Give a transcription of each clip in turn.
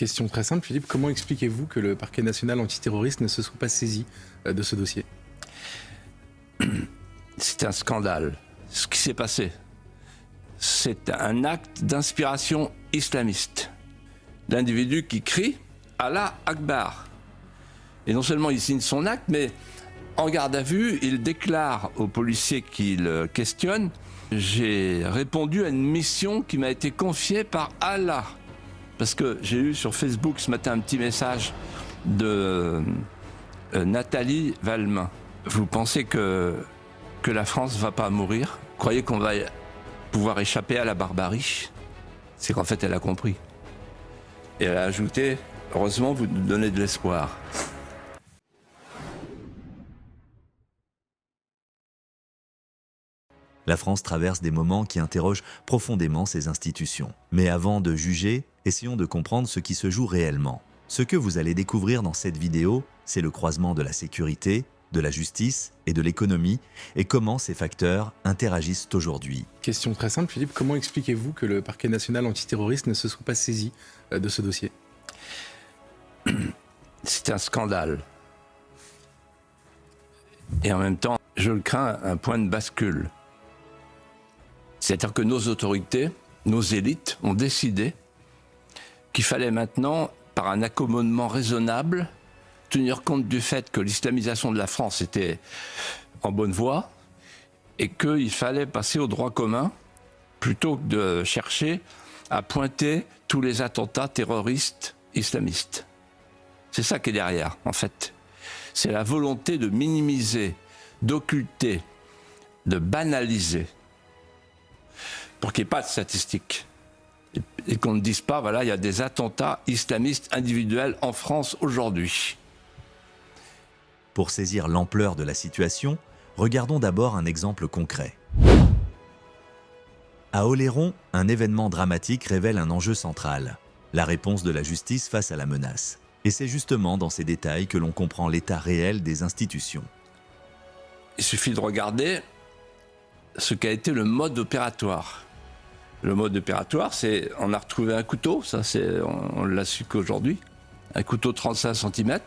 Question très simple, Philippe, comment expliquez-vous que le parquet national antiterroriste ne se soit pas saisi de ce dossier? C'est un scandale. Ce qui s'est passé, c'est un acte d'inspiration islamiste. L'individu qui crie « Allah Akbar ». Et non seulement il signe son acte, mais en garde à vue, il déclare aux policiers qui le questionnent « J'ai répondu à une mission qui m'a été confiée par Allah ». Parce que j'ai eu sur Facebook ce matin un petit message de Nathalie Valmin. Vous pensez que la France ne va pas mourir? Vous croyez qu'on va pouvoir échapper à la barbarie? C'est qu'en fait, elle a compris. Et elle a ajouté, heureusement, vous nous donnez de l'espoir. La France traverse des moments qui interrogent profondément ses institutions. Mais avant de juger, essayons de comprendre ce qui se joue réellement. Ce que vous allez découvrir dans cette vidéo, c'est le croisement de la sécurité, de la justice et de l'économie, et comment ces facteurs interagissent aujourd'hui. Question très simple, Philippe, comment expliquez-vous que le parquet national antiterroriste ne se soit pas saisi de ce dossier? C'est un scandale. Et en même temps, je le crains, un point de bascule. C'est-à-dire que nos autorités, nos élites ont décidé qu'il fallait maintenant, par un accommodement raisonnable, tenir compte du fait que l'islamisation de la France était en bonne voie et qu'il fallait passer au droit commun plutôt que de chercher à pointer tous les attentats terroristes islamistes. C'est ça qui est derrière, en fait. C'est la volonté de minimiser, d'occulter, de banaliser, pour qu'il n'y ait pas de statistiques. Et qu'on ne dise pas, voilà, il y a des attentats islamistes individuels en France aujourd'hui. Pour saisir l'ampleur de la situation, regardons d'abord un exemple concret. À Oléron, un événement dramatique révèle un enjeu central, la réponse de la justice face à la menace. Et c'est justement dans ces détails que l'on comprend l'état réel des institutions. Il suffit de regarder ce qu'a été le mode opératoire. Le mode opératoire, c'est on a retrouvé un couteau, ça c'est on l'a su qu'aujourd'hui, un couteau de 35 cm.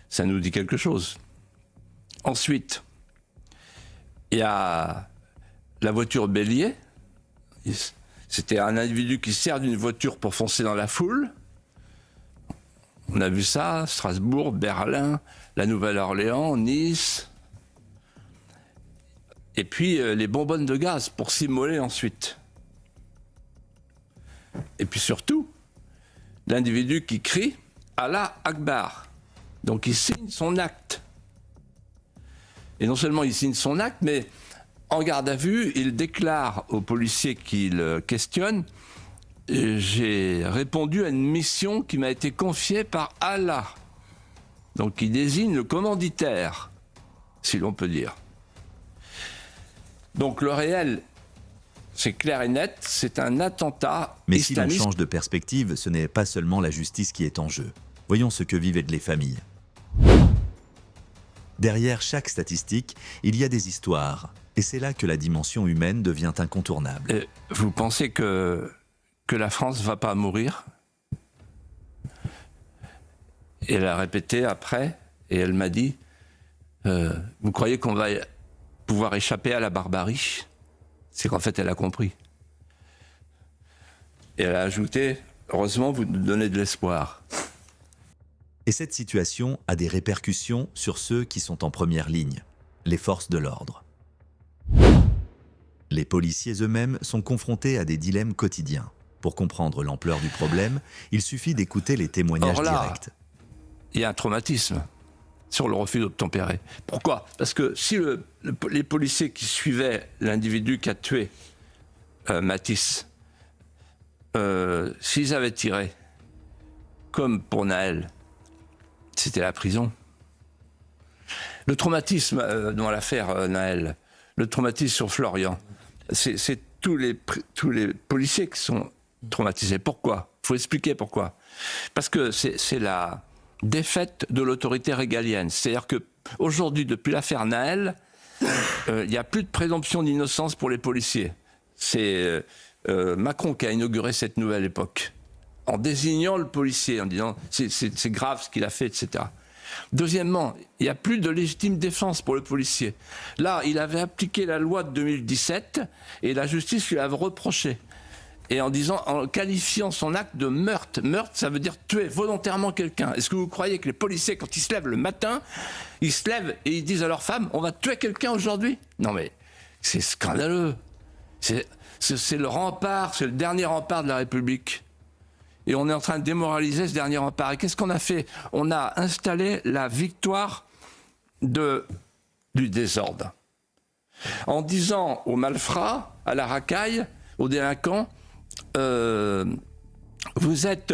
Ça nous dit quelque chose. Ensuite, il y a la voiture bélier. C'était un individu qui sert d'une voiture pour foncer dans la foule. On a vu ça, Strasbourg, Berlin, la Nouvelle-Orléans, Nice. Et puis les bonbonnes de gaz pour s'immoler ensuite. Et puis surtout, l'individu qui crie « Allah Akbar ». Donc il signe son acte. Et non seulement il signe son acte, mais en garde à vue, il déclare aux policiers qui le questionnent « J'ai répondu à une mission qui m'a été confiée par Allah ». Donc il désigne le commanditaire, si l'on peut dire. Donc le réel, c'est clair et net, c'est un attentat Mais islamiste. si l'on change de perspective, ce n'est pas seulement la justice qui est en jeu. Voyons ce que vivent les familles. Derrière chaque statistique, il y a des histoires. Et c'est là que la dimension humaine devient incontournable. Vous pensez que la France ne va pas mourir? Et elle a répété après, et elle m'a dit, vous croyez qu'on va pouvoir échapper à la barbarie? C'est qu'en fait, elle a compris. Et elle a ajouté, heureusement, vous nous donnez de l'espoir. Et cette situation a des répercussions sur ceux qui sont en première ligne, les forces de l'ordre. Les policiers eux-mêmes sont confrontés à des dilemmes quotidiens. Pour comprendre l'ampleur du problème, il suffit d'écouter les témoignages directs. Il y a un traumatisme sur le refus d'obtempérer. Pourquoi? Parce que si les policiers qui suivaient l'individu qui a tué Matisse, s'ils avaient tiré, comme pour Naël, c'était la prison. Le traumatisme dans l'affaire Naël, le traumatisme sur Florian, c'est tous les policiers qui sont traumatisés. Pourquoi? Il faut expliquer pourquoi. Parce que c'est la défaite de l'autorité régalienne. C'est-à-dire qu'aujourd'hui, depuis l'affaire Naël, il n'y a plus de présomption d'innocence pour les policiers. C'est Macron qui a inauguré cette nouvelle époque. en désignant le policier, en disant c'est grave ce qu'il a fait, etc. Deuxièmement, il n'y a plus de légitime défense pour le policier. Là, il avait appliqué la loi de 2017 et la justice lui avait reproché. Et en qualifiant son acte de meurtre. Meurtre, ça veut dire tuer volontairement quelqu'un. Est-ce que vous croyez que les policiers, quand ils se lèvent le matin, ils se lèvent et ils disent à leur femme, on va tuer quelqu'un aujourd'hui? Non mais, c'est scandaleux. C'est le rempart, c'est le dernier rempart de la République. Et on est en train de démoraliser ce dernier rempart. Et qu'est-ce qu'on a fait? On a installé la victoire du désordre. En disant aux malfrats, à la racaille, aux délinquants, vous êtes,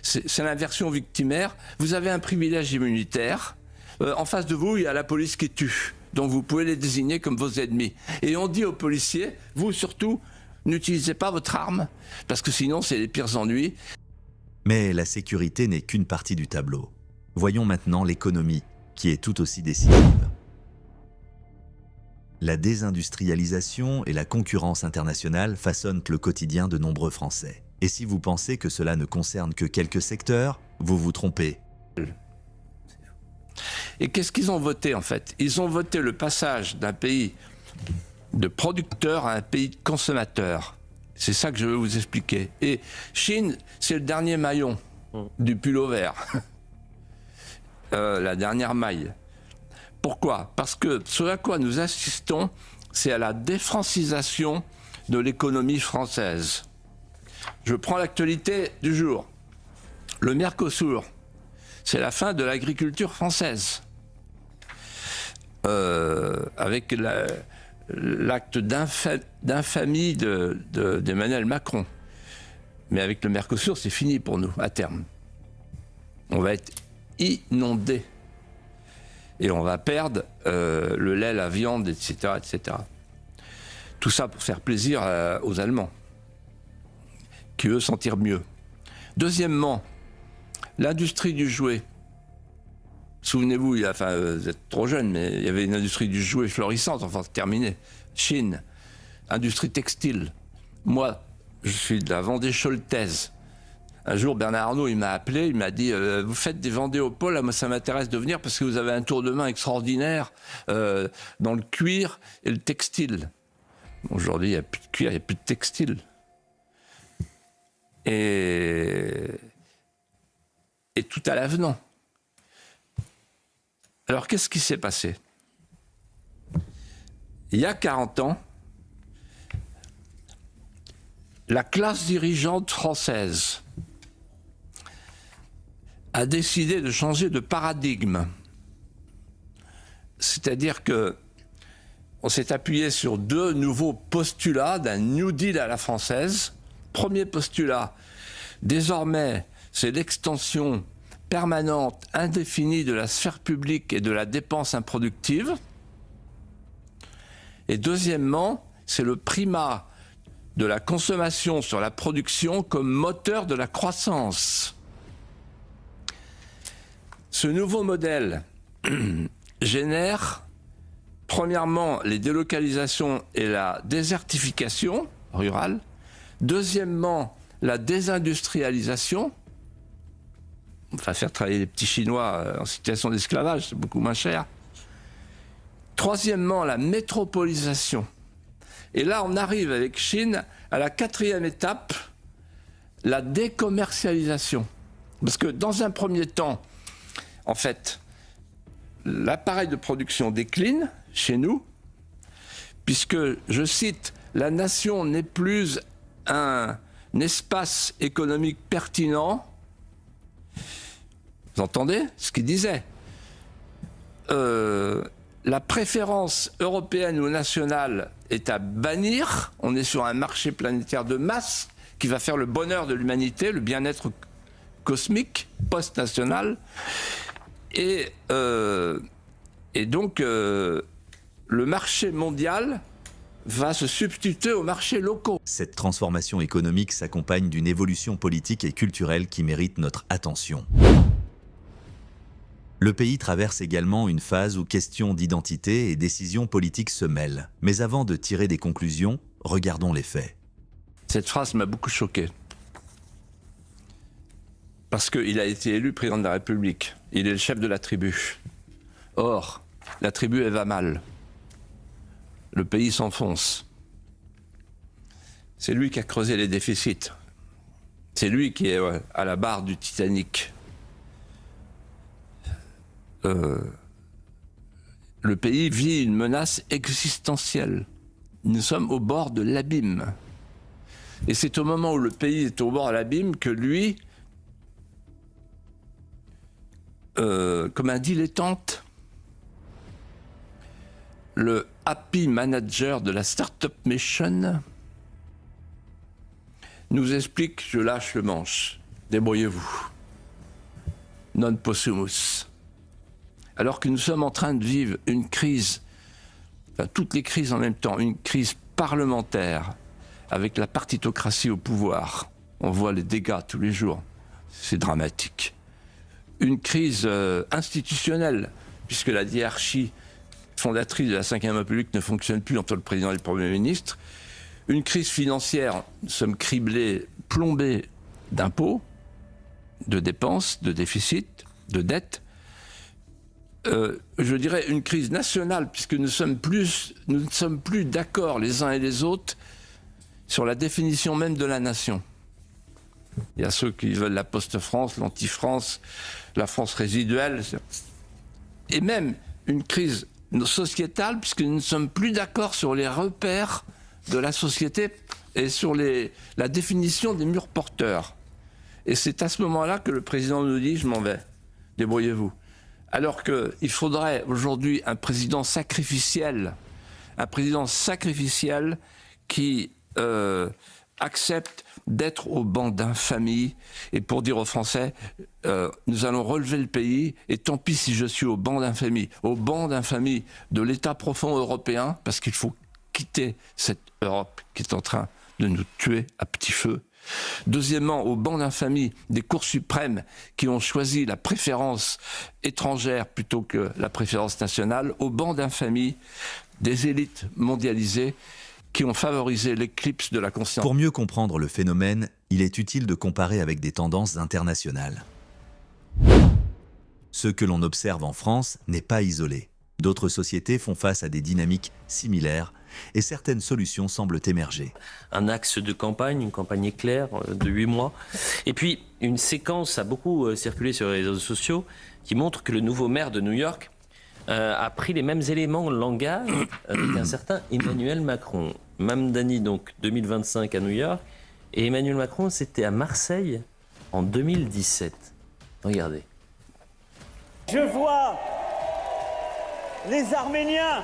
c'est l'inversion victimaire, vous avez un privilège immunitaire, en face de vous, il y a la police qui tue, donc vous pouvez les désigner comme vos ennemis. Et on dit aux policiers, vous surtout, n'utilisez pas votre arme, parce que sinon c'est les pires ennuis. Mais la sécurité n'est qu'une partie du tableau. Voyons maintenant l'économie, qui est tout aussi décisive. La désindustrialisation et la concurrence internationale façonnent le quotidien de nombreux Français. Et si vous pensez que cela ne concerne que quelques secteurs, vous vous trompez. Et qu'est-ce qu'ils ont voté en fait? Ils ont voté le passage d'un pays de producteurs à un pays de consommateurs. C'est ça que je veux vous expliquer. Et Chine, c'est le dernier maillon du pull vert. La dernière maille. Pourquoi? Parce que ce à quoi nous assistons, c'est à la défrancisation de l'économie française. Je prends l'actualité du jour. Le Mercosur, c'est la fin de l'agriculture française. Avec l'acte d'infamie d'Emmanuel Macron. Mais avec le Mercosur, c'est fini pour nous, à terme. On va être inondés. Et on va perdre le lait, la viande, etc., etc. Tout ça pour faire plaisir aux Allemands, qui eux s'en tirent mieux. Deuxièmement, l'industrie du jouet. Souvenez-vous, vous êtes trop jeune, mais il y avait une industrie du jouet florissante, enfin c'est terminé. Chine, industrie textile. Moi, je suis de la Vendée-Choltaise. Un jour, Bernard Arnault, il m'a appelé, il m'a dit vous faites des Vendées au pôle, moi ça m'intéresse de venir parce que vous avez un tour de main extraordinaire dans le cuir et le textile. Aujourd'hui, il n'y a plus de cuir, il n'y a plus de textile. Et tout à l'avenant. Alors, qu'est-ce qui s'est passé? Il y a 40 ans, la classe dirigeante française a décidé de changer de paradigme. C'est-à-dire que on s'est appuyé sur deux nouveaux postulats d'un New Deal à la française. Premier postulat, désormais, c'est l'extension permanente, indéfinie de la sphère publique et de la dépense improductive. Et deuxièmement, c'est le primat de la consommation sur la production comme moteur de la croissance. Ce nouveau modèle génère, premièrement, les délocalisations et la désertification rurale. Deuxièmement, la désindustrialisation. Enfin, faire travailler les petits Chinois en situation d'esclavage, c'est beaucoup moins cher. Troisièmement, la métropolisation. Et là, on arrive avec Chine à la quatrième étape, la décommercialisation. Parce que dans un premier temps, en fait, l'appareil de production décline chez nous, puisque, je cite, la nation n'est plus un espace économique pertinent. Vous entendez ce qu'il disait? La préférence européenne ou nationale est à bannir. On est sur un marché planétaire de masse qui va faire le bonheur de l'humanité, le bien-être cosmique, post-national. Et donc, le marché mondial va se substituer aux marchés locaux. Cette transformation économique s'accompagne d'une évolution politique et culturelle qui mérite notre attention. Le pays traverse également une phase où questions d'identité et décisions politiques se mêlent. Mais avant de tirer des conclusions, regardons les faits. Cette phrase m'a beaucoup choqué. Parce qu'il a été élu président de la République. Il est le chef de la tribu. Or, la tribu, elle va mal. Le pays s'enfonce. C'est lui qui a creusé les déficits. C'est lui qui est à la barre du Titanic. Le pays vit une menace existentielle. Nous sommes au bord de l'abîme. Et c'est au moment où le pays est au bord de l'abîme que lui, comme un dilettante, le happy manager de la Startup Nation, nous explique: je lâche le manche, débrouillez-vous. Non possumus. Alors que nous sommes en train de vivre une crise, enfin toutes les crises en même temps, une crise parlementaire, avec la partitocratie au pouvoir. On voit les dégâts tous les jours. C'est dramatique. Une crise institutionnelle, puisque la hiérarchie fondatrice de la Ve République ne fonctionne plus entre le président et le Premier ministre. Une crise financière, nous sommes criblés, plombés d'impôts, de dépenses, de déficits, de dettes. Je dirais une crise nationale, puisque nous ne sommes plus d'accord les uns et les autres sur la définition même de la nation. Il y a ceux qui veulent la post-France, l'anti-France, la France résiduelle, et même une crise sociétale, puisque nous ne sommes plus d'accord sur les repères de la société et sur la définition des murs porteurs. Et c'est à ce moment-là que le président nous dit: je m'en vais, débrouillez-vous. Alors qu'il faudrait aujourd'hui un président sacrificiel qui accepte d'être au banc d'infamie et pour dire aux Français nous allons relever le pays et tant pis si je suis au banc d'infamie de l'État profond européen, parce qu'il faut quitter cette Europe qui est en train de nous tuer à petit feu. Deuxièmement, au banc d'infamie des cours suprêmes qui ont choisi la préférence étrangère plutôt que la préférence nationale, au banc d'infamie des élites mondialisées qui ont favorisé l'éclipse de la conscience. Pour mieux comprendre le phénomène, il est utile de comparer avec des tendances internationales. Ce que l'on observe en France n'est pas isolé. D'autres sociétés font face à des dynamiques similaires et certaines solutions semblent émerger. Un axe de campagne, une campagne éclair de 8 mois. Et puis, une séquence a beaucoup circulé sur les réseaux sociaux qui montre que le nouveau maire de New York a pris les mêmes éléments de langage avec un certain Emmanuel Macron. Mamdani, donc 2025 à New York, et Emmanuel Macron, c'était à Marseille en 2017. Regardez. Je vois les Arméniens,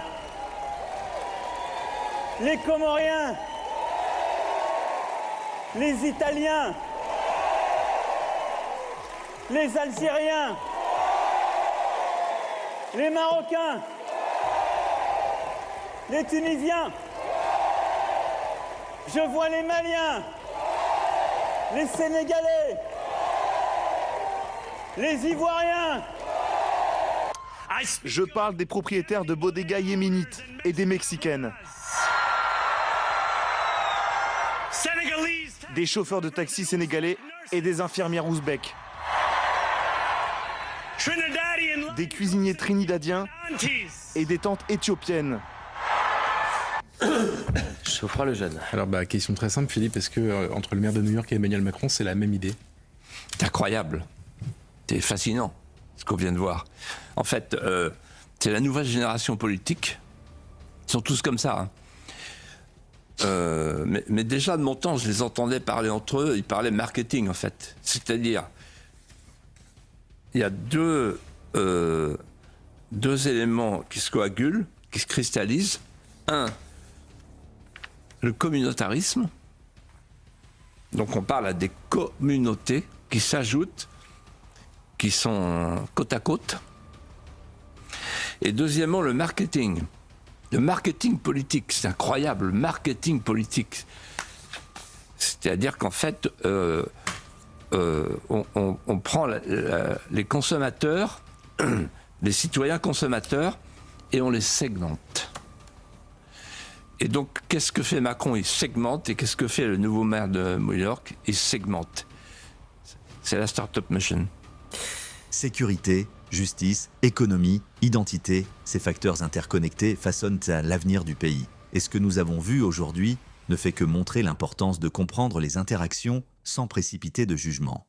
les Comoriens, les Italiens, les Algériens, les Marocains, les Tunisiens, je vois les Maliens, les Sénégalais, les Ivoiriens. Je parle des propriétaires de bodegas yéménites et des mexicaines. Des chauffeurs de taxi sénégalais et des infirmières ouzbèques. Des cuisiniers trinidadiens et des tantes éthiopiennes. Geoffroy Lejeune. Alors, question très simple, Philippe. Est-ce que entre le maire de New York et Emmanuel Macron, c'est la même idée? C'est incroyable. C'est fascinant, ce qu'on vient de voir. En fait, c'est la nouvelle génération politique. Ils sont tous comme ça. Mais déjà, de mon temps, je les entendais parler entre eux. Ils parlaient marketing, en fait. C'est-à-dire, il y a deux éléments qui se coagulent, qui se cristallisent. Un, le communautarisme. Donc on parle à des communautés qui s'ajoutent, qui sont côte à côte. Et deuxièmement, le marketing. Le marketing politique, c'est incroyable, le marketing politique. C'est-à-dire qu'en fait, on prend les consommateurs, les citoyens consommateurs, et on les segmente. Et donc, qu'est-ce que fait Macron? Il segmente. Et qu'est-ce que fait le nouveau maire de New York? Il segmente. c'est la Startup Mission. Sécurité, justice, économie, identité, ces facteurs interconnectés façonnent l'avenir du pays. Et ce que nous avons vu aujourd'hui ne fait que montrer l'importance de comprendre les interactions sans précipiter de jugement.